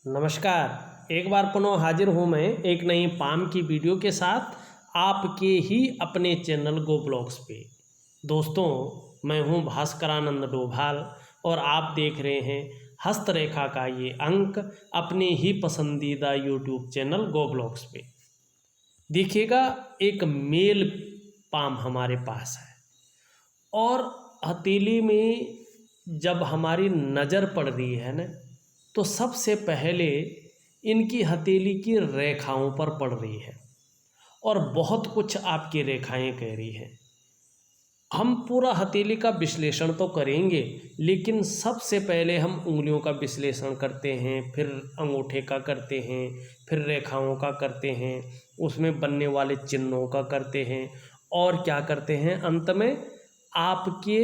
नमस्कार। एक बार पुनः हाजिर हूँ मैं एक नई पाम की वीडियो के साथ आपके ही अपने चैनल गो ब्लॉग्स पे। दोस्तों, मैं हूँ भास्करानंद डोभाल और आप देख रहे हैं हस्तरेखा का ये अंक अपने ही पसंदीदा यूट्यूब चैनल गो ब्लॉग्स पे। देखिएगा, एक मेल पाम हमारे पास है और हथेली में जब हमारी नज़र पड़ रही है ना, तो सबसे पहले इनकी हथेली की रेखाओं पर पड़ रही है और बहुत कुछ आपकी रेखाएं कह रही हैं। हम पूरा हथेली का विश्लेषण तो करेंगे, लेकिन सबसे पहले हम उंगलियों का विश्लेषण करते हैं, फिर अंगूठे का करते हैं, फिर रेखाओं का करते हैं, उसमें बनने वाले चिन्हों का करते हैं और क्या करते हैं, अंत में आपके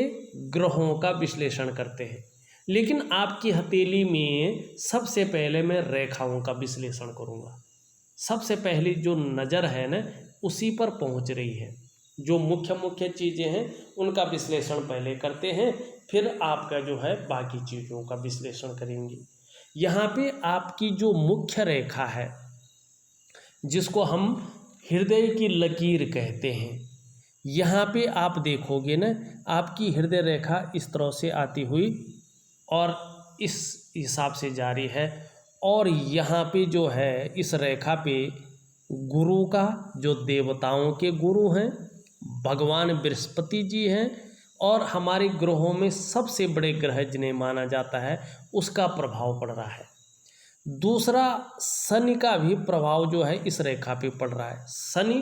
ग्रहों का विश्लेषण करते हैं। लेकिन आपकी हथेली में सबसे पहले मैं रेखाओं का विश्लेषण करूँगा। सबसे पहली जो नज़र है ना, उसी पर पहुँच रही है। जो मुख्य मुख्य चीज़ें हैं उनका विश्लेषण पहले करते हैं, फिर आपका जो है बाकी चीज़ों का विश्लेषण करेंगे। यहाँ पे आपकी जो मुख्य रेखा है, जिसको हम हृदय की लकीर कहते हैं, यहाँ पे आप देखोगे ना, आपकी हृदय रेखा इस तरह से आती हुई और इस हिसाब से जारी है। और यहाँ पे जो है इस रेखा पे गुरु का, जो देवताओं के गुरु हैं, भगवान बृहस्पति जी हैं और हमारे ग्रहों में सबसे बड़े ग्रह जिन्हें माना जाता है, उसका प्रभाव पड़ रहा है। दूसरा, शनि का भी प्रभाव जो है इस रेखा पे पड़ रहा है। शनि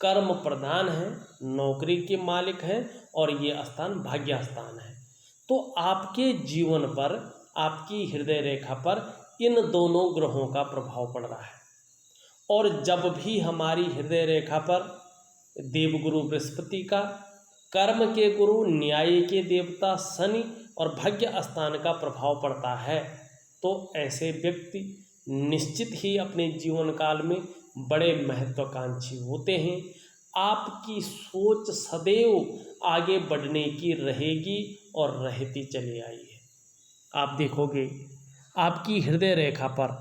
कर्म प्रधान है, नौकरी के मालिक हैं और ये स्थान भाग्य स्थान है। तो आपके जीवन पर, आपकी हृदय रेखा पर इन दोनों ग्रहों का प्रभाव पड़ रहा है। और जब भी हमारी हृदय रेखा पर देवगुरु बृहस्पति का, कर्म के गुरु न्याय के देवता शनि और भाग्य स्थान का प्रभाव पड़ता है, तो ऐसे व्यक्ति निश्चित ही अपने जीवन काल में बड़े महत्वाकांक्षी होते हैं। आपकी सोच सदैव आगे बढ़ने की रहेगी और रहती चली आई है। आप देखोगे आपकी हृदय रेखा पर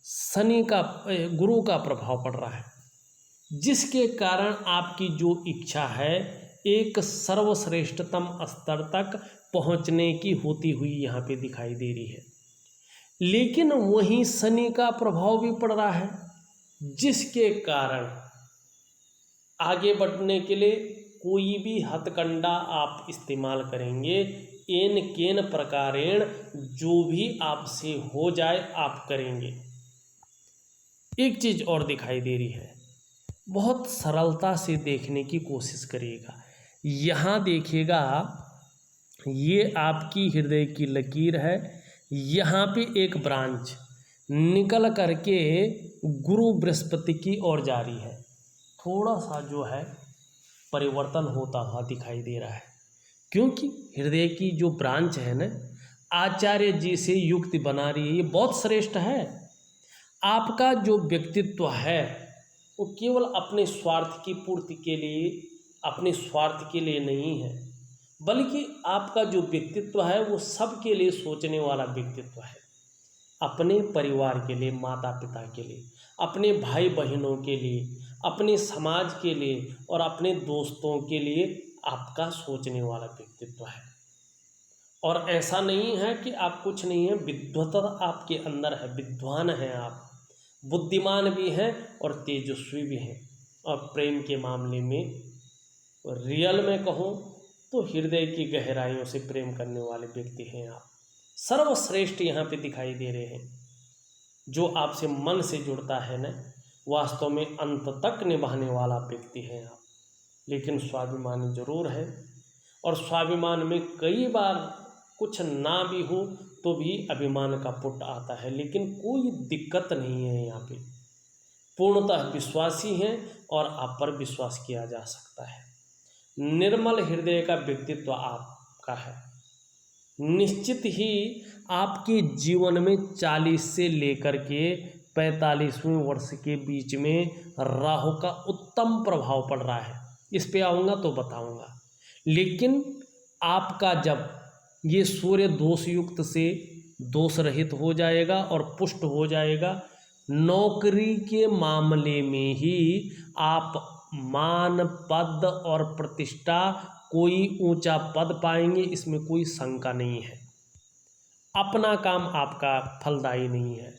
शनि का, गुरु का प्रभाव पड़ रहा है, जिसके कारण आपकी जो इच्छा है एक सर्वश्रेष्ठतम स्तर तक पहुंचने की होती हुई यहाँ पे दिखाई दे रही है। लेकिन वहीं शनि का प्रभाव भी पड़ रहा है, जिसके कारण आगे बढ़ने के लिए कोई भी हथकंडा आप इस्तेमाल करेंगे, एन केन प्रकारेण जो भी आपसे हो जाए आप करेंगे। एक चीज़ और दिखाई दे रही है, बहुत सरलता से देखने की कोशिश करिएगा। यहाँ देखिएगा, ये आपकी हृदय की लकीर है, यहाँ पे एक ब्रांच निकल करके गुरु बृहस्पति की ओर जा रही है। थोड़ा सा जो है परिवर्तन होता हुआ दिखाई दे रहा है, क्योंकि हृदय की जो ब्रांच है ना, आचार्य जी से युक्ति बना रही है। ये बहुत श्रेष्ठ है। आपका जो व्यक्तित्व है वो केवल अपने स्वार्थ की पूर्ति के लिए, अपने स्वार्थ के लिए नहीं है, बल्कि आपका जो व्यक्तित्व है वो सबके लिए सोचने वाला व्यक्तित्व है। अपने परिवार के लिए, माता पिता के लिए, अपने भाई बहनों के लिए, अपने समाज के लिए और अपने दोस्तों के लिए आपका सोचने वाला व्यक्तित्व है। और ऐसा नहीं है कि आप कुछ नहीं है, विद्वता आपके अंदर है, विद्वान हैं आप, बुद्धिमान भी हैं और तेजस्वी भी हैं। और प्रेम के मामले में रियल में कहूँ तो हृदय की गहराइयों से प्रेम करने वाले व्यक्ति हैं आप। सर्वश्रेष्ठ यहाँ पे दिखाई दे रहे हैं। जो आपसे मन से जुड़ता है ना, वास्तव में अंत तक निभाने वाला व्यक्ति है आप। लेकिन स्वाभिमानी जरूर है, और स्वाभिमान में कई बार कुछ ना भी हो तो भी अभिमान का पुट आता है, लेकिन कोई दिक्कत नहीं है। यहाँ पे पूर्णतः विश्वासी हैं और आप पर विश्वास किया जा सकता है। निर्मल हृदय का व्यक्तित्व आपका है। निश्चित ही आपके जीवन में 40 से लेकर के 45वें वर्ष के बीच में राहु का उत्तम प्रभाव पड़ रहा है। इस पे आऊँगा तो बताऊँगा। लेकिन आपका जब ये सूर्य दोष युक्त से दोष रहित हो जाएगा और पुष्ट हो जाएगा। नौकरी के मामले में ही आप मान, पद और प्रतिष्ठा, कोई ऊंचा पद पाएंगे, इसमें कोई शंका नहीं है। अपना काम आपका फलदायी नहीं है।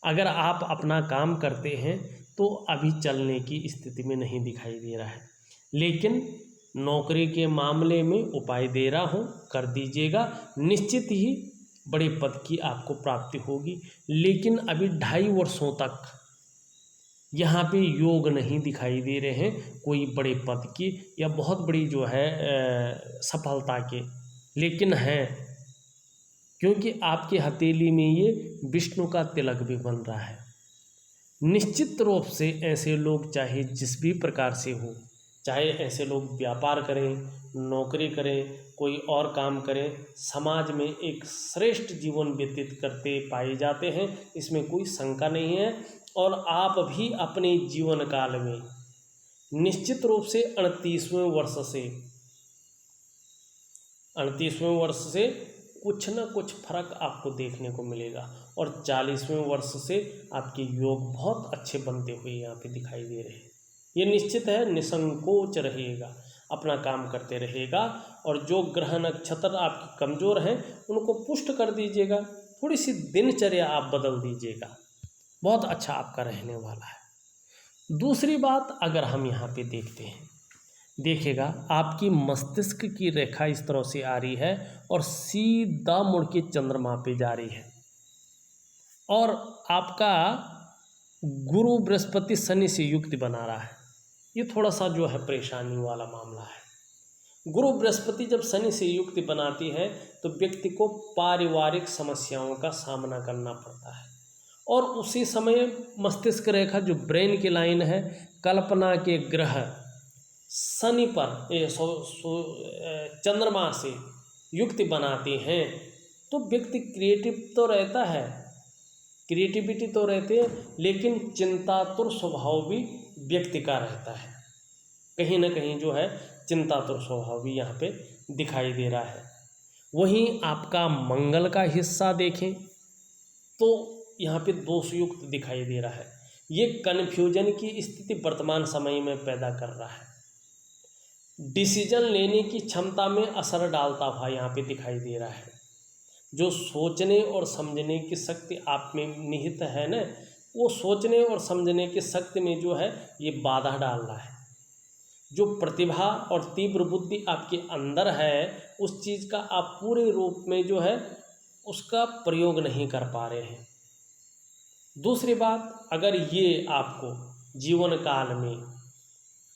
अगर आप अपना काम करते हैं तो अभी चलने की स्थिति में नहीं दिखाई दे रहा है, लेकिन नौकरी के मामले में उपाय दे रहा हूँ, कर दीजिएगा, निश्चित ही बड़े पद की आपको प्राप्ति होगी। लेकिन अभी 2.5 वर्षों तक यहाँ पे योग नहीं दिखाई दे रहे हैं कोई बड़े पद की या बहुत बड़ी जो है सफलता के, लेकिन है क्योंकि आपकी हथेली में ये विष्णु का तिलक भी बन रहा है। निश्चित रूप से ऐसे लोग चाहे जिस भी प्रकार से हो, चाहे ऐसे लोग व्यापार करें, नौकरी करें, कोई और काम करें, समाज में एक श्रेष्ठ जीवन व्यतीत करते पाए जाते हैं, इसमें कोई शंका नहीं है। और आप भी अपने जीवन काल में निश्चित रूप से 38वें वर्ष से कुछ न कुछ फर्क आपको देखने को मिलेगा और 40वें वर्ष से आपके योग बहुत अच्छे बनते हुए यहाँ पे दिखाई दे रहे हैं। ये निश्चित है, निसंकोच रहेगा, अपना काम करते रहेगा। और जो ग्रह नक्षत्र आपके कमज़ोर हैं उनको पुष्ट कर दीजिएगा, थोड़ी सी दिनचर्या आप बदल दीजिएगा, बहुत अच्छा आपका रहने वाला है। दूसरी बात अगर हम यहाँ पे देखते हैं, देखिएगा आपकी मस्तिष्क की रेखा इस तरह से आ रही है और सीधा मुड़ के चंद्रमा पे जा रही है, और आपका गुरु बृहस्पति शनि से युक्ति बना रहा है। ये थोड़ा सा जो है परेशानी वाला मामला है। गुरु बृहस्पति जब शनि से युक्ति बनाती है तो व्यक्ति को पारिवारिक समस्याओं का सामना करना पड़ता है, और उसी समय मस्तिष्क रेखा जो ब्रेन की लाइन है, कल्पना के ग्रह शनि पर चंद्रमा से युक्ति बनाती हैं, तो व्यक्ति क्रिएटिव तो रहता है, क्रिएटिविटी तो रहती है, लेकिन चिंतातुर स्वभाव भी व्यक्ति का रहता है। कहीं ना कहीं जो है चिंतातुर स्वभाव भी यहाँ पे दिखाई दे रहा है। वहीं आपका मंगल का हिस्सा देखें तो यहाँ पे दोषयुक्त दिखाई दे रहा है। ये कन्फ्यूजन की स्थिति वर्तमान समय में पैदा कर रहा है, डिसीजन लेने की क्षमता में असर डालता हुआ यहाँ पे दिखाई दे रहा है। जो सोचने और समझने की शक्ति आप में निहित है ना, वो सोचने और समझने की शक्ति में जो है ये बाधा डाल रहा है। जो प्रतिभा और तीव्र बुद्धि आपके अंदर है, उस चीज़ का आप पूरे रूप में जो है उसका प्रयोग नहीं कर पा रहे हैं। दूसरी बात, अगर ये आपको जीवन काल में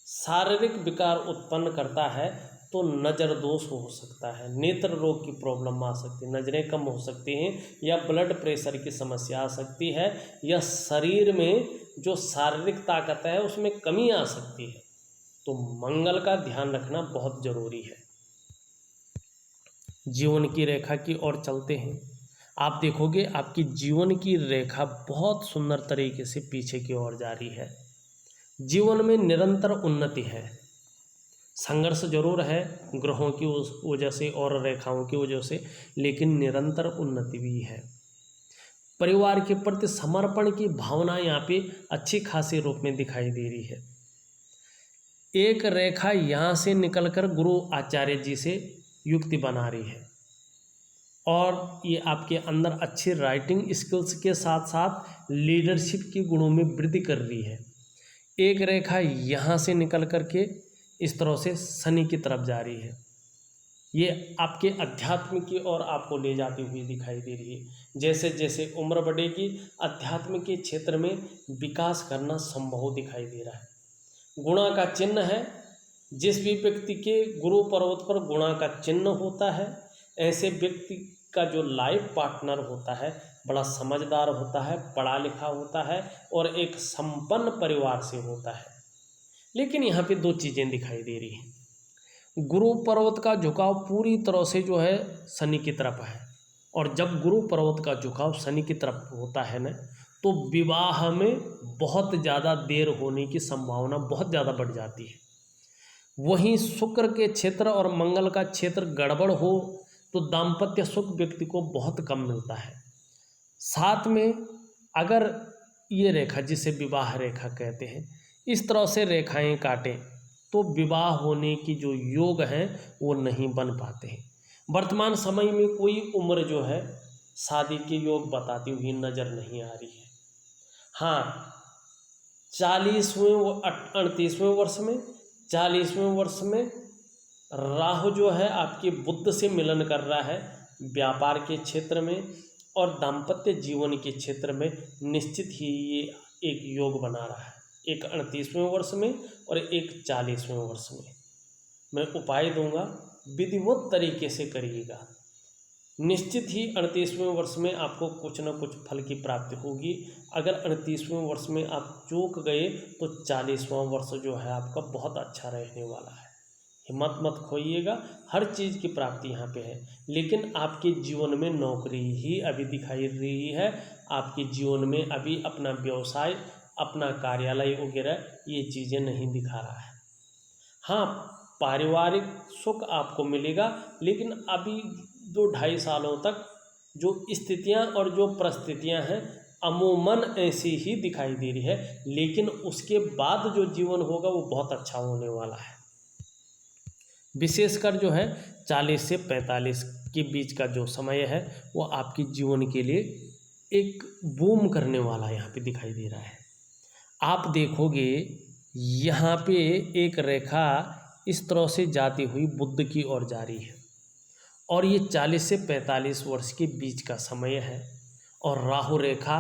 शारीरिक विकार उत्पन्न करता है तो नज़र दोष हो सकता है, नेत्र रोग की प्रॉब्लम आ सकती है, नज़रें कम हो सकती हैं, या ब्लड प्रेशर की समस्या आ सकती है, या शरीर में जो शारीरिक ताकत है उसमें कमी आ सकती है। तो मंगल का ध्यान रखना बहुत ज़रूरी है। जीवन की रेखा की ओर चलते हैं। आप देखोगे आपकी जीवन की रेखा बहुत सुंदर तरीके से पीछे की ओर जा रही है। जीवन में निरंतर उन्नति है, संघर्ष जरूर है ग्रहों की वजह से और रेखाओं की वजह से, लेकिन निरंतर उन्नति भी है। परिवार के प्रति समर्पण की भावना यहाँ पे अच्छी खासी रूप में दिखाई दे रही है। एक रेखा यहाँ से निकलकर गुरु आचार्य जी से युक्ति बना रही है, और ये आपके अंदर अच्छी राइटिंग स्किल्स के साथ साथ लीडरशिप के गुणों में वृद्धि कर रही है। एक रेखा यहाँ से निकल कर के इस तरह से शनि की तरफ जा रही है, ये आपके अध्यात्म की ओर आपको ले जाती हुई दिखाई दे रही है। जैसे जैसे उम्र बढ़ेगी, अध्यात्म के क्षेत्र में विकास करना संभव दिखाई दे रहा है। गुणा का चिन्ह है, जिस भी व्यक्ति के गुरु पर्वत पर गुणा का चिन्ह होता है, ऐसे व्यक्ति का जो लाइफ पार्टनर होता है बड़ा समझदार होता है, पढ़ा लिखा होता है और एक संपन्न परिवार से होता है। लेकिन यहाँ पे दो चीज़ें दिखाई दे रही हैं। गुरु पर्वत का झुकाव पूरी तरह से जो है शनि की तरफ है, और जब गुरु पर्वत का झुकाव शनि की तरफ होता है ना, तो विवाह में बहुत ज़्यादा देर होने की संभावना बहुत ज़्यादा बढ़ जाती है। वहीं शुक्र के क्षेत्र और मंगल का क्षेत्र गड़बड़ हो तो दाम्पत्य सुख व्यक्ति को बहुत कम मिलता है। साथ में अगर ये रेखा, जिसे विवाह रेखा कहते हैं, इस तरह से रेखाएं काटें तो विवाह होने की जो योग हैं वो नहीं बन पाते हैं। वर्तमान समय में कोई उम्र जो है शादी के योग बताती हुई नज़र नहीं आ रही है। हाँ, 40वें व 38वें वर्ष में, 40वें वर्ष में राहु जो है आपके बुध से मिलन कर रहा है व्यापार के क्षेत्र में और दाम्पत्य जीवन के क्षेत्र में। निश्चित ही ये एक योग बना रहा है, एक 38वें वर्ष में और एक 40वें वर्ष में। मैं उपाय दूंगा, विधिवत तरीके से करिएगा। निश्चित ही 38वें वर्ष में आपको कुछ न कुछ फल की प्राप्ति होगी। अगर 38वें वर्ष में आप चूक गए तो 40वां वर्ष जो है आपका बहुत अच्छा रहने वाला है। हिम्मत मत खोइएगा, हर चीज़ की प्राप्ति यहाँ पे है। लेकिन आपके जीवन में नौकरी ही अभी दिखाई रही है, आपके जीवन में अभी अपना व्यवसाय, अपना कार्यालय वगैरह ये चीज़ें नहीं दिखा रहा है। हाँ, पारिवारिक सुख आपको मिलेगा, लेकिन अभी 2-2.5 सालों तक जो स्थितियां और जो परिस्थितियां हैं अमूमन ऐसी ही दिखाई दे रही है। लेकिन उसके बाद जो जीवन होगा वो बहुत अच्छा होने वाला है। विशेषकर जो है 40 से 45 के बीच का जो समय है वो आपके जीवन के लिए एक बूम करने वाला यहाँ पे दिखाई दे रहा है। आप देखोगे यहाँ पे एक रेखा इस तरह से जाती हुई बुध की ओर जा रही है और ये 40 से 45 वर्ष के बीच का समय है और राहु रेखा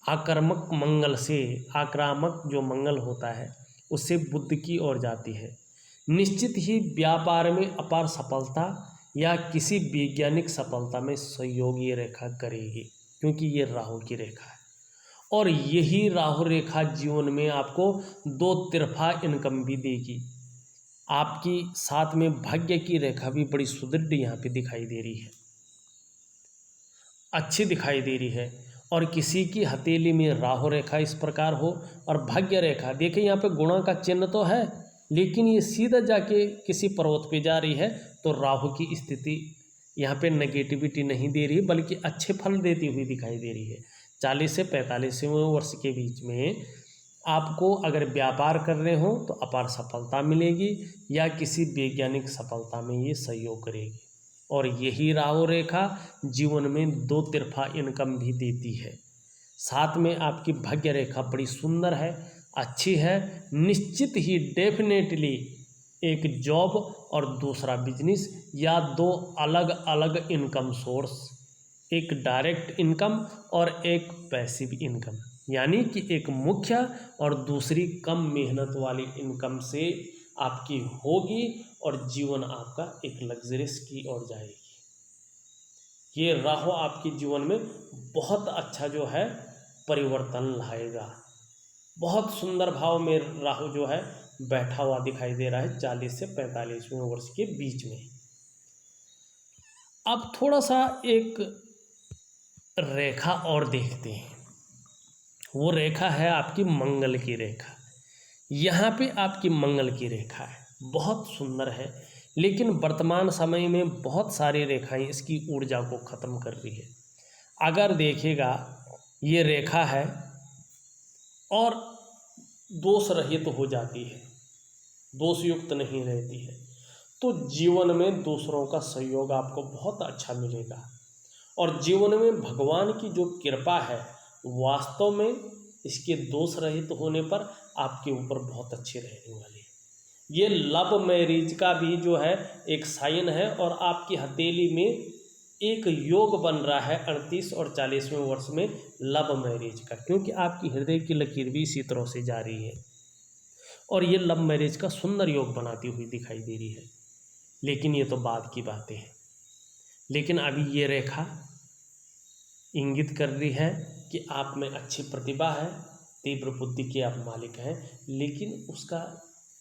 आक्रामक मंगल से, आक्रामक जो मंगल होता है उससे बुध की ओर जाती है। निश्चित ही व्यापार में अपार सफलता या किसी वैज्ञानिक सफलता में सहयोग ये रेखा करेगी, क्योंकि ये राहु की रेखा है और यही राहु रेखा जीवन में आपको दो तिरफा इनकम भी देगी। आपकी साथ में भाग्य की रेखा भी बड़ी सुदृढ़ यहाँ पे दिखाई दे रही है, अच्छी दिखाई दे रही है। और किसी की हथेली में राहु रेखा इस प्रकार हो और भाग्य रेखा, देखिए यहाँ पे गुणा का चिन्ह तो है लेकिन ये सीधा जाके किसी पर्वत पे जा रही है, तो राहु की स्थिति यहाँ पे नेगेटिविटी नहीं दे रही बल्कि अच्छे फल देती हुई दिखाई दे रही है। 40 से 45वें वर्ष के बीच में आपको अगर व्यापार कर रहे हो तो अपार सफलता मिलेगी या किसी वैज्ञानिक सफलता में ये सहयोग करेगी। और यही राहु रेखा जीवन में दो तिरफा इनकम भी देती है। साथ में आपकी भाग्य रेखा बड़ी सुंदर है, अच्छी है। निश्चित ही डेफिनेटली एक जॉब और दूसरा बिजनेस या दो अलग अलग इनकम सोर्स, एक डायरेक्ट इनकम और एक पैसिव इनकम, यानी कि एक मुख्य और दूसरी कम मेहनत वाली इनकम से आपकी होगी और जीवन आपका एक लग्जरियस की ओर जाएगी। ये राहु आपके जीवन में बहुत अच्छा जो है परिवर्तन लाएगा। बहुत सुंदर भाव में राहु जो है बैठा हुआ दिखाई दे रहा है 40 से 45वें वर्ष के बीच में। अब थोड़ा सा एक रेखा और देखते हैं, वो रेखा है आपकी मंगल की रेखा। यहाँ पे आपकी मंगल की रेखा है, बहुत सुंदर है, लेकिन वर्तमान समय में बहुत सारी रेखाएं इसकी ऊर्जा को ख़त्म कर रही है। अगर देखिएगा ये रेखा है और दोष रहित हो जाती है, दोष युक्त नहीं रहती है, तो जीवन में दूसरों का सहयोग आपको बहुत अच्छा मिलेगा और जीवन में भगवान की जो कृपा है वास्तव में इसके दोष रहित होने पर आपके ऊपर बहुत अच्छी रहने वाली है। ये लव मैरिज का भी जो है एक साइन है और आपकी हथेली में एक योग बन रहा है 38 और 40वें वर्ष में लव मैरिज का, क्योंकि आपकी हृदय की लकीर भी इसी तरह से जा रही है और ये लव मैरिज का सुंदर योग बनाती हुई दिखाई दे रही है। लेकिन ये तो बाद की बातें हैं। लेकिन अभी ये रेखा इंगित कर रही है कि आप में अच्छी प्रतिभा है, तीव्र बुद्धि के आप मालिक हैं, लेकिन उसका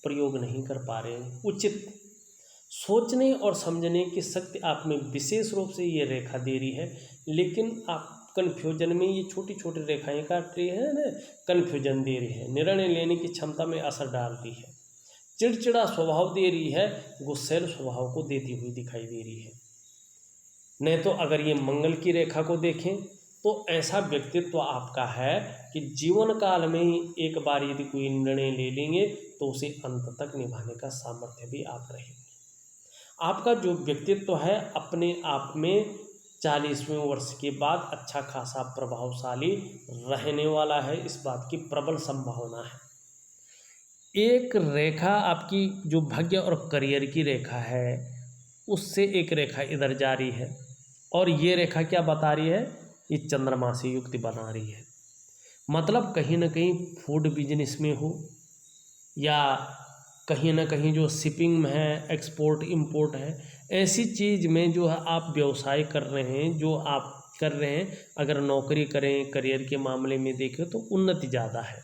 प्रयोग नहीं कर पा रहे हैं। उचित सोचने और समझने की शक्ति आप में विशेष रूप से ये रेखा दे रही है, लेकिन आप कन्फ्यूजन में ये छोटी छोटी रेखाएं काट रही है ना, कन्फ्यूजन दे रही है, निर्णय लेने की क्षमता में असर डाल रही है, चिड़चिड़ा स्वभाव दे रही है, गुस्सैल स्वभाव को देती हुई दिखाई दे रही है। नहीं तो अगर ये मंगल की रेखा को देखें तो ऐसा व्यक्तित्व आपका है कि जीवन काल में ही एक बार यदि कोई निर्णय ले लेंगे तो उसे अंत तक निभाने का सामर्थ्य भी आप रहेंगे। आपका जो व्यक्तित्व है अपने आप में 40वें वर्ष के बाद अच्छा खासा प्रभावशाली रहने वाला है, इस बात की प्रबल संभावना है। एक रेखा आपकी जो भाग्य और करियर की रेखा है उससे एक रेखा इधर जा रही है, और ये रेखा क्या बता रही है, ये चंद्रमा से युक्ति बना रही है। मतलब कहीं ना कहीं फूड बिजनेस में हो या कहीं ना कहीं जो शिपिंग में है, एक्सपोर्ट इंपोर्ट है, ऐसी चीज़ में जो है आप व्यवसाय कर रहे हैं, जो आप कर रहे हैं, अगर नौकरी करें करियर के मामले में देखें तो उन्नति ज़्यादा है।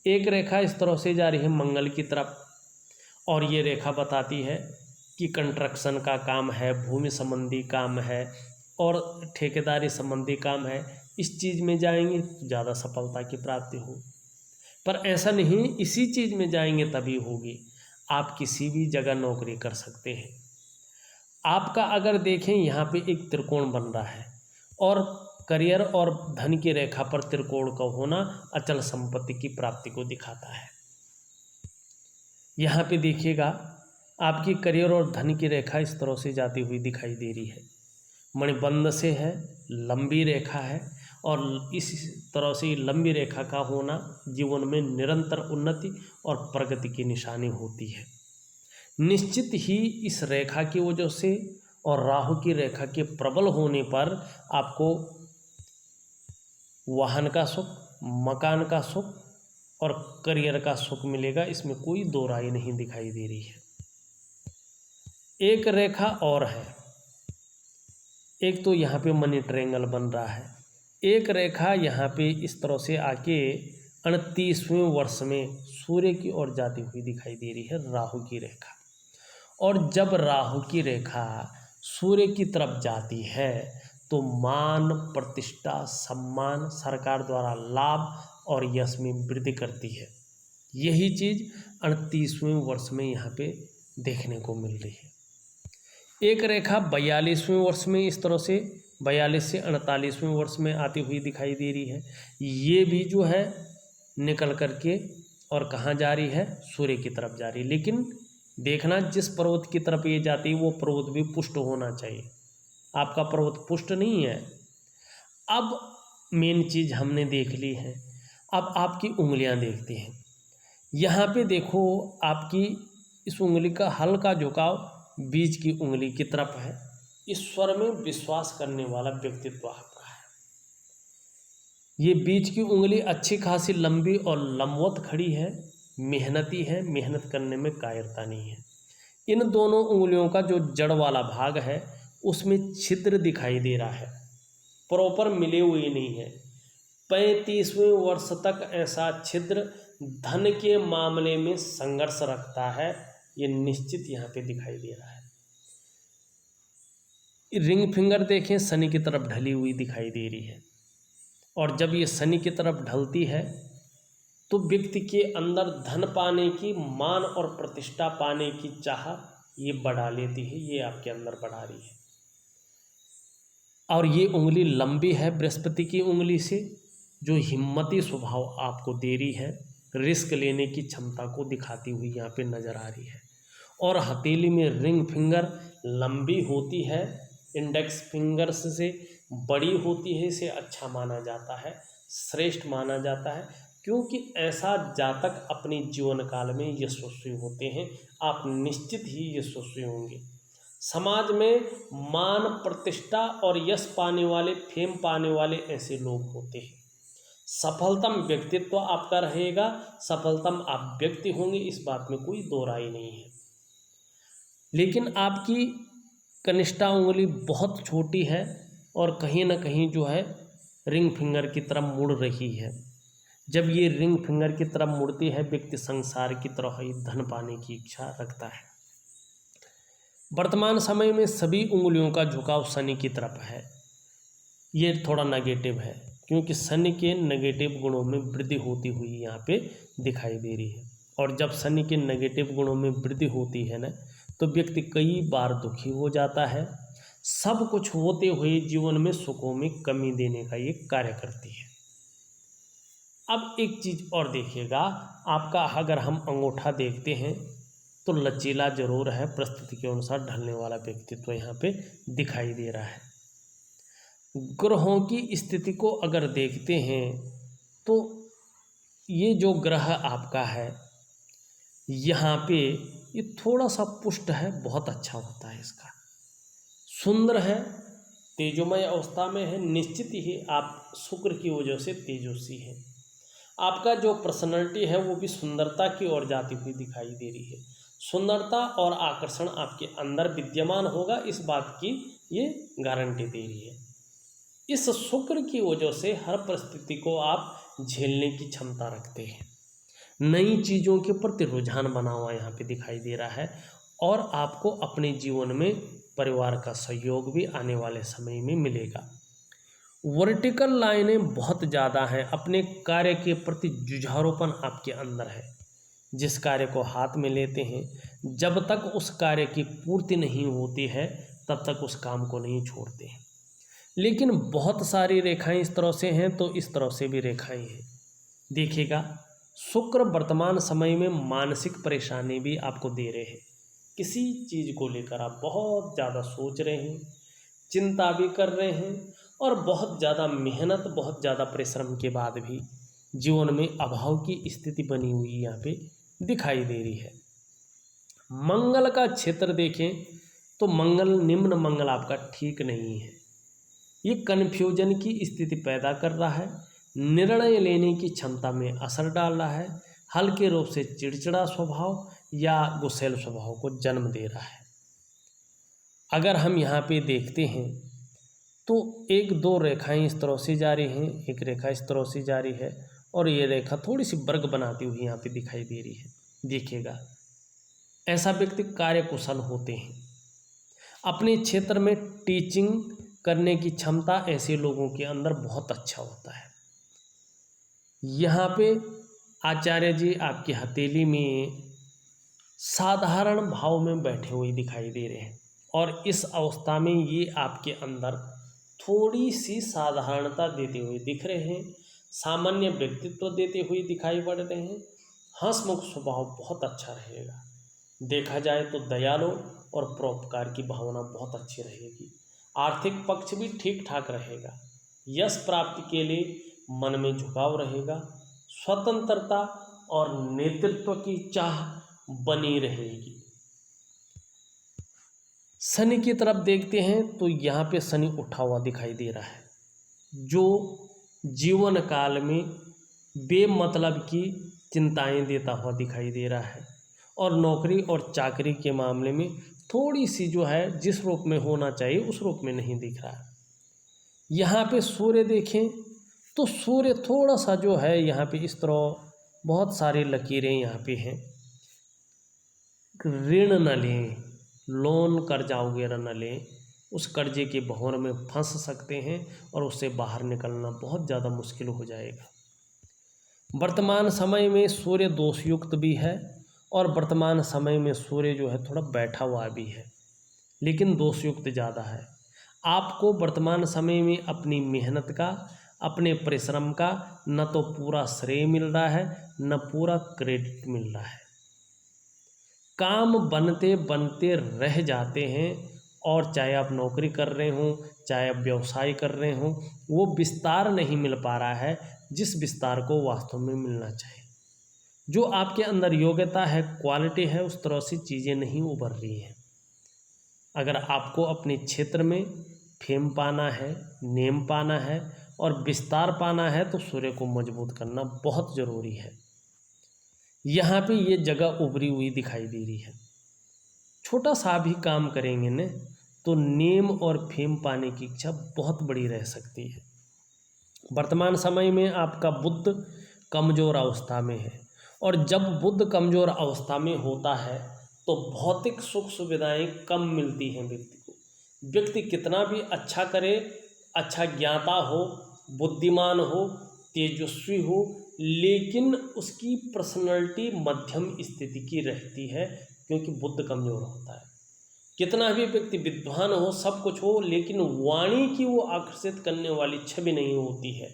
एक रेखा इस तरह से जा रही है मंगल की तरफ, और ये रेखा बताती है कि कंस्ट्रक्शन का काम है, भूमि संबंधी काम है और ठेकेदारी संबंधी काम है, इस चीज़ में जाएंगे तो ज़्यादा सफलता की प्राप्ति हो। पर ऐसा नहीं इसी चीज़ में जाएंगे तभी होगी, आप किसी भी जगह नौकरी कर सकते हैं। आपका अगर देखें यहाँ पे एक त्रिकोण बन रहा है, और करियर और धन की रेखा पर त्रिकोण का होना अचल संपत्ति की प्राप्ति को दिखाता है। यहाँ पे देखिएगा आपकी करियर और धन की रेखा इस तरह से जाती हुई दिखाई दे रही है, मणिबंध से है, लंबी रेखा है, और इस तरह से लंबी रेखा का होना जीवन में निरंतर उन्नति और प्रगति की निशानी होती है। निश्चित ही इस रेखा की वजह से और राहु की रेखा के प्रबल होने पर आपको वाहन का सुख, मकान का सुख और करियर का सुख मिलेगा, इसमें कोई दो राय नहीं दिखाई दे रही है। एक रेखा और है, एक तो यहाँ पे मनी ट्रायंगल बन रहा है, एक रेखा यहाँ पे इस तरह से आके 38वें वर्ष में सूर्य की ओर जाती हुई दिखाई दे रही है, राहु की रेखा। और जब राहु की रेखा सूर्य की तरफ जाती है तो मान, प्रतिष्ठा, सम्मान, सरकार द्वारा लाभ और यश में वृद्धि करती है। यही चीज़ 38वें वर्ष में यहाँ पे देखने को मिल रही है। एक रेखा 42वें वर्ष में इस तरह से 42 से 48वें वर्ष में आती हुई दिखाई दे रही है। ये भी जो है निकल करके और कहाँ जा रही है, सूर्य की तरफ जा रही है। लेकिन देखना जिस पर्वत की तरफ ये जाती है वो पर्वत भी पुष्ट होना चाहिए, आपका पर्वत पुष्ट नहीं है। अब मेन चीज़ हमने देख ली है, अब आपकी उंगलियां देखते हैं। यहाँ पे देखो आपकी इस उंगली का हल्का झुकाव बीच की उंगली की तरफ है। ईश्वर में विश्वास करने वाला व्यक्तित्व आपका है। ये बीच की उंगली अच्छी खासी लंबी और लंबवत खड़ी है, मेहनती है, मेहनत करने में कायरता नहीं है। इन दोनों उंगलियों का जो जड़ वाला भाग है उसमें छिद्र दिखाई दे रहा है, प्रॉपर मिले हुए नहीं है। 35वें वर्ष तक ऐसा छिद्र धन के मामले में संघर्ष रखता है, ये निश्चित यहाँ पे दिखाई दे रहा है। रिंग फिंगर देखें शनि की तरफ ढली हुई दिखाई दे रही है, और जब ये शनि की तरफ ढलती है तो व्यक्ति के अंदर धन पाने की, मान और प्रतिष्ठा पाने की चाह ये बढ़ा लेती है, ये आपके अंदर बढ़ा रही है। और ये उंगली लंबी है बृहस्पति की उंगली से, जो हिम्मती स्वभाव आपको दे रही है, रिस्क लेने की क्षमता को दिखाती हुई यहाँ पे नज़र आ रही है। और हथेली में रिंग फिंगर लंबी होती है, इंडेक्स फिंगर्स से बड़ी होती है, इसे अच्छा माना जाता है, श्रेष्ठ माना जाता है, क्योंकि ऐसा जातक अपने जीवन काल में यशस्वी होते हैं। आप निश्चित ही यशस्वी होंगे। समाज में मान, प्रतिष्ठा और यश पाने वाले, फेम पाने वाले ऐसे लोग होते हैं। सफलतम व्यक्तित्व आपका रहेगा, सफलतम आप व्यक्ति होंगे, इस बात में कोई दो राय नहीं है। लेकिन आपकी कनिष्ठा उंगली बहुत छोटी है और कहीं ना कहीं जो है रिंग फिंगर की तरफ मुड़ रही है। जब ये रिंग फिंगर की तरफ मुड़ती है, व्यक्ति संसार की तरह ही धन पाने की इच्छा रखता है। वर्तमान समय में सभी उंगलियों का झुकाव शनि की तरफ है। ये थोड़ा नेगेटिव है, क्योंकि शनि के नेगेटिव गुणों में वृद्धि होती हुई यहाँ पे दिखाई दे रही है। और जब शनि के नेगेटिव गुणों में वृद्धि होती है ना, तो व्यक्ति कई बार दुखी हो जाता है, सब कुछ होते हुए जीवन में सुखों में कमी देने का ये कार्य करती है। अब एक चीज़ और देखिएगा, आपका अगर हम अंगूठा देखते हैं तो लचीला जरूर है, परिस्थिति के अनुसार ढलने वाला व्यक्तित्व यहाँ पे दिखाई दे रहा है। ग्रहों की स्थिति को अगर देखते हैं तो ये जो ग्रह आपका है यहाँ पे ये थोड़ा सा पुष्ट है, बहुत अच्छा होता है, इसका सुंदर है, तेजोमय अवस्था में है। निश्चित ही आप शुक्र की वजह से तेजस्वी है। आपका जो पर्सनैलिटी है वो भी सुंदरता की ओर जाती हुई दिखाई दे रही है। सुंदरता और आकर्षण आपके अंदर विद्यमान होगा, इस बात की ये गारंटी दे रही है। इस शुक्र की वजह से हर परिस्थिति को आप झेलने की क्षमता रखते हैं। नई चीज़ों के प्रति रुझान बना हुआ यहाँ पे दिखाई दे रहा है और आपको अपने जीवन में परिवार का सहयोग भी आने वाले समय में मिलेगा। वर्टिकल लाइनें बहुत ज़्यादा हैं, अपने कार्य के प्रति जुझारूपन आपके अंदर है। जिस कार्य को हाथ में लेते हैं, जब तक उस कार्य की पूर्ति नहीं होती है तब तक उस काम को नहीं छोड़ते हैं। लेकिन बहुत सारी रेखाएं इस तरह से हैं तो इस तरह से भी रेखाएं हैं। देखिएगा, शुक्र वर्तमान समय में मानसिक परेशानी भी आपको दे रहे हैं। किसी चीज़ को लेकर आप बहुत ज़्यादा सोच रहे हैं, चिंता भी कर रहे हैं और बहुत ज़्यादा मेहनत, बहुत ज़्यादा परिश्रम के बाद भी जीवन में अभाव की स्थिति बनी हुई यहाँ पे दिखाई दे रही है। मंगल का क्षेत्र देखें तो मंगल, निम्न मंगल आपका ठीक नहीं है। ये कन्फ्यूजन की स्थिति पैदा कर रहा है, निर्णय लेने की क्षमता में असर डाल रहा है, हल्के रूप से चिड़चिड़ा स्वभाव या गुस्सैल स्वभाव को जन्म दे रहा है। अगर हम यहाँ पे देखते हैं तो एक दो रेखाएं इस तरह से जा रही हैं, एक रेखा इस तरह से जा रही है और ये रेखा थोड़ी सी वर्ग बनाती हुई यहाँ पे दिखाई दे रही है। देखिएगा, ऐसा व्यक्ति कार्यकुशल होते हैं, अपने क्षेत्र में टीचिंग करने की क्षमता ऐसे लोगों के अंदर बहुत अच्छा होता है। यहाँ पे आचार्य जी आपकी हथेली में साधारण भाव में बैठे हुए दिखाई दे रहे हैं और इस अवस्था में ये आपके अंदर थोड़ी सी साधारणता देते हुए दिख रहे हैं, सामान्य व्यक्तित्व देते हुए दिखाई पड़ रहे हैं। हंसमुख स्वभाव बहुत अच्छा रहेगा। देखा जाए तो दयालु और परोपकार की भावना बहुत अच्छी रहेगी। आर्थिक पक्ष भी ठीक ठाक रहेगा। यश प्राप्ति के लिए मन में झुकाव रहेगा। स्वतंत्रता और नेतृत्व की चाह बनी रहेगी। शनि की तरफ देखते हैं तो यहाँ पे शनि उठा हुआ दिखाई दे रहा है, जो जीवन काल में बेमतलब की चिंताएं देता हुआ दिखाई दे रहा है और नौकरी और चाकरी के मामले में थोड़ी सी जो है जिस रूप में होना चाहिए उस रूप में नहीं दिख रहा है। यहाँ पे सूर्य देखें तो सूर्य थोड़ा सा जो है यहाँ पे इस तरह बहुत सारी लकीरें यहाँ पे हैं। ऋण न लें, लोन कर्जा वगैरह न लें, उस कर्जे के भंवर में फंस सकते हैं और उससे बाहर निकलना बहुत ज़्यादा मुश्किल हो जाएगा। वर्तमान समय में सूर्य दोषयुक्त भी है और वर्तमान समय में सूर्य जो है थोड़ा बैठा हुआ भी है, लेकिन दोषयुक्त ज़्यादा है। आपको वर्तमान समय में अपनी मेहनत का, अपने परिश्रम का न तो पूरा श्रेय मिल रहा है न पूरा क्रेडिट मिल रहा है। काम बनते बनते रह जाते हैं और चाहे आप नौकरी कर रहे हों, चाहे आप व्यवसाय कर रहे हों, वो विस्तार नहीं मिल पा रहा है जिस विस्तार को वास्तव में मिलना चाहिए। जो आपके अंदर योग्यता है, क्वालिटी है, उस तरह से चीज़ें नहीं उभर रही हैं। अगर आपको अपने क्षेत्र में फेम पाना है, नेम पाना है और विस्तार पाना है तो सूर्य को मजबूत करना बहुत ज़रूरी है। यहाँ पे ये जगह उभरी हुई दिखाई दे रही है। छोटा सा भी काम करेंगे न तो नेम और फेम पाने की इच्छा बहुत बड़ी रह सकती है। वर्तमान समय में आपका बुध कमज़ोर अवस्था में है और जब बुध कमज़ोर अवस्था में होता है तो भौतिक सुख सुविधाएं कम मिलती हैं व्यक्ति को। व्यक्ति कितना भी अच्छा करे, अच्छा ज्ञाता हो, बुद्धिमान हो, तेजस्वी हो, लेकिन उसकी पर्सनैलिटी मध्यम स्थिति की रहती है क्योंकि बुध कमज़ोर होता है। कितना भी व्यक्ति विद्वान हो, सब कुछ हो, लेकिन वाणी की वो आकर्षित करने वाली छवि नहीं होती है।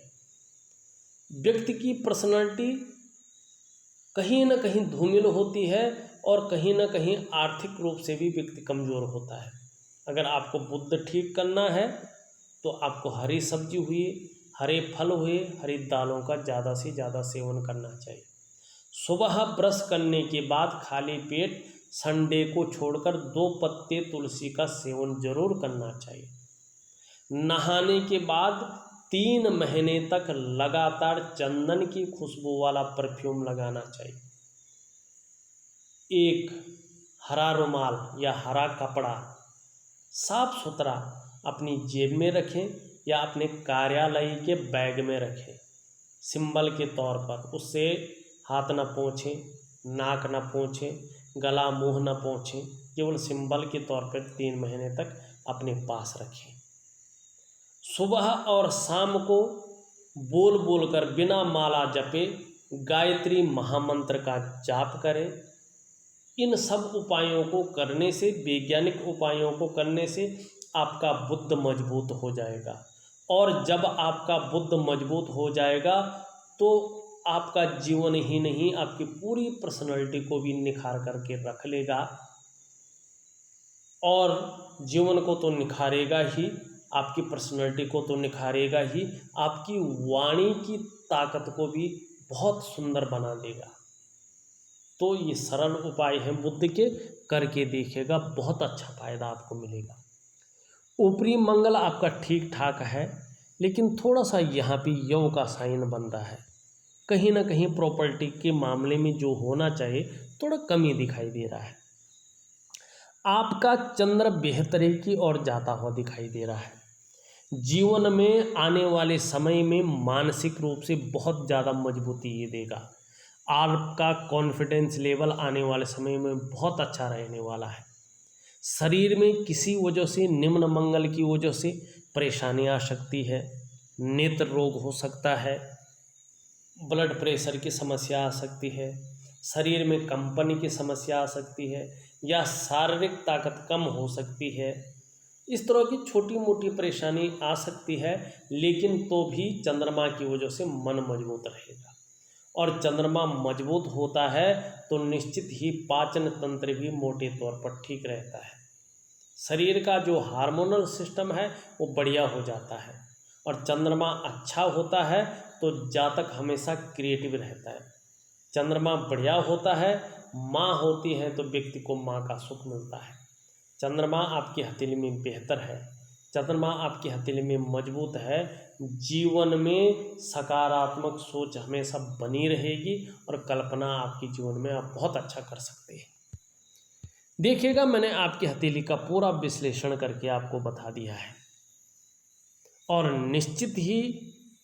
व्यक्ति की पर्सनालिटी कहीं ना कहीं धूमिल होती है और कहीं ना कहीं आर्थिक रूप से भी व्यक्ति कमज़ोर होता है। अगर आपको बुद्ध ठीक करना है तो आपको हरी सब्जी हुई, हरे फल हुए, हरी दालों का ज़्यादा से ज़्यादा सेवन करना चाहिए। सुबह ब्रश करने के बाद खाली पेट संडे को छोड़कर 2 पत्ते तुलसी का सेवन जरूर करना चाहिए। नहाने के बाद 3 महीने तक लगातार चंदन की खुशबू वाला परफ्यूम लगाना चाहिए। एक हरा रुमाल या हरा कपड़ा साफ सुथरा अपनी जेब में रखें या अपने कार्यालय के बैग में रखें, सिंबल के तौर पर। उससे हाथ न पोंछें, नाक न पोंछें, गला मुंह न पोंछें, केवल सिंबल के तौर पर 3 महीने तक अपने पास रखें। सुबह और शाम को बोल बोल कर बिना माला जपे गायत्री महामंत्र का जाप करें। इन सब उपायों को करने से, वैज्ञानिक उपायों को करने से आपका बुद्ध मजबूत हो जाएगा। और जब आपका बुद्ध मजबूत हो जाएगा तो आपका जीवन ही नहीं, आपकी पूरी पर्सनालिटी को भी निखार करके रख लेगा। और जीवन को तो निखारेगा ही, आपकी पर्सनालिटी को तो निखारेगा ही, आपकी वाणी की ताकत को भी बहुत सुंदर बना देगा। तो ये सरल उपाय हैं बुद्ध के, करके देखिएगा, बहुत अच्छा फायदा आपको मिलेगा। ऊपरी मंगल आपका ठीक ठाक है, लेकिन थोड़ा सा यहाँ पे यौ का साइन बन रहा है। कहीं ना कहीं प्रॉपर्टी के मामले में जो होना चाहिए थोड़ा कमी दिखाई दे रहा है। आपका चंद्र बेहतरी की ओर जाता हुआ दिखाई दे रहा है। जीवन में आने वाले समय में मानसिक रूप से बहुत ज़्यादा मजबूती ये देगा। आपका कॉन्फिडेंस लेवल आने वाले समय में बहुत अच्छा रहने वाला है। शरीर में किसी वजह से, निम्न मंगल की वजह से परेशानी आ सकती है, नेत्र रोग हो सकता है, ब्लड प्रेशर की समस्या आ सकती है, शरीर में कंपन की समस्या आ सकती है, या शारीरिक ताकत कम हो सकती है। इस तरह की छोटी मोटी परेशानी आ सकती है, लेकिन तो भी चंद्रमा की वजह से मन मजबूत रहेगा। और चंद्रमा मजबूत होता है तो निश्चित ही पाचन तंत्र भी मोटे तौर पर ठीक रहता है। शरीर का जो हार्मोनल सिस्टम है वो बढ़िया हो जाता है। और चंद्रमा अच्छा होता है तो जातक हमेशा क्रिएटिव रहता है। चंद्रमा बढ़िया होता है, माँ होती है तो व्यक्ति को माँ का सुख मिलता है। चंद्रमा आपकी हथेली में बेहतर है, चंद्रमा आपकी हथेली में मजबूत है, जीवन में सकारात्मक सोच हमेशा बनी रहेगी और कल्पना आपके जीवन में आप बहुत अच्छा कर सकते हैं। देखिएगा, मैंने आपकी हथेली का पूरा विश्लेषण करके आपको बता दिया है। और निश्चित ही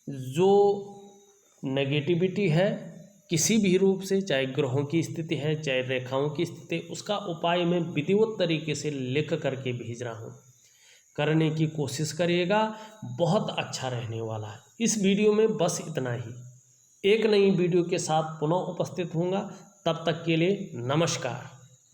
जो नेगेटिविटी है किसी भी रूप से, चाहे ग्रहों की स्थिति है, चाहे रेखाओं की स्थिति, उसका उपाय मैं विधिवत तरीके से लिख करके भेज रहा हूँ। करने की कोशिश करिएगा, बहुत अच्छा रहने वाला है। इस वीडियो में बस इतना ही। एक नई वीडियो के साथ पुनः उपस्थित होऊंगा, तब तक के लिए नमस्कार।